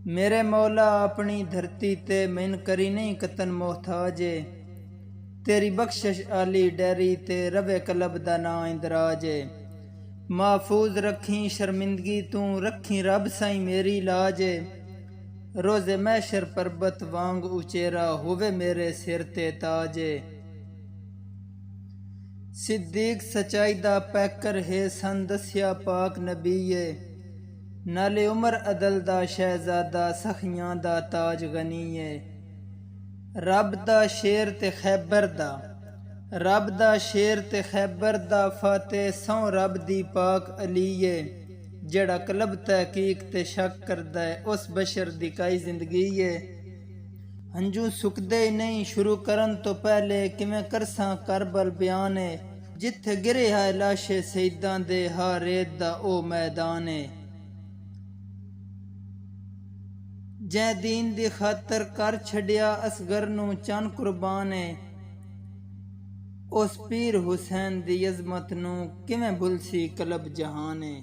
मेरे मौला अपनी धरती ते मैन करी नहीं कतन मोहताजे। तेरी बख्शिश आली डैरी ते रवे कलब दा ना इंदराजे। महफूज रखी शर्मिंदगी तू रखी रब साई मेरी लाजे। रोज़े मैशर पर्बत वांग उचेरा होवे मेरे सिर ते ताजे। सिद्दीक सचाई दा पैकर है सन दस्या पाक नबीए। नाले उमर अदल दा शहजादा सखियां दा ताज गनीए। रब दा शेर ते खैबर दा रब दा शेर ते खैबर दा फाते सौ रब दी पाक अलीए। जेड़ा कलब तहकीक ते शक करदा है उस बशर दी काई जिंदगी है। हंजू सुकदे नहीं शुरू करन तो पहले किवें करसां करबल बयान है। जिथे गिरे है लाशे शहीदां दे हा रेत दा ओ मैदान है। जै दीन दी खातर कर छड़िया असगर नू चन कुर्बान है। उस पीर हुसैन दी अजमत नू किवें भुलसी कलब जहान है।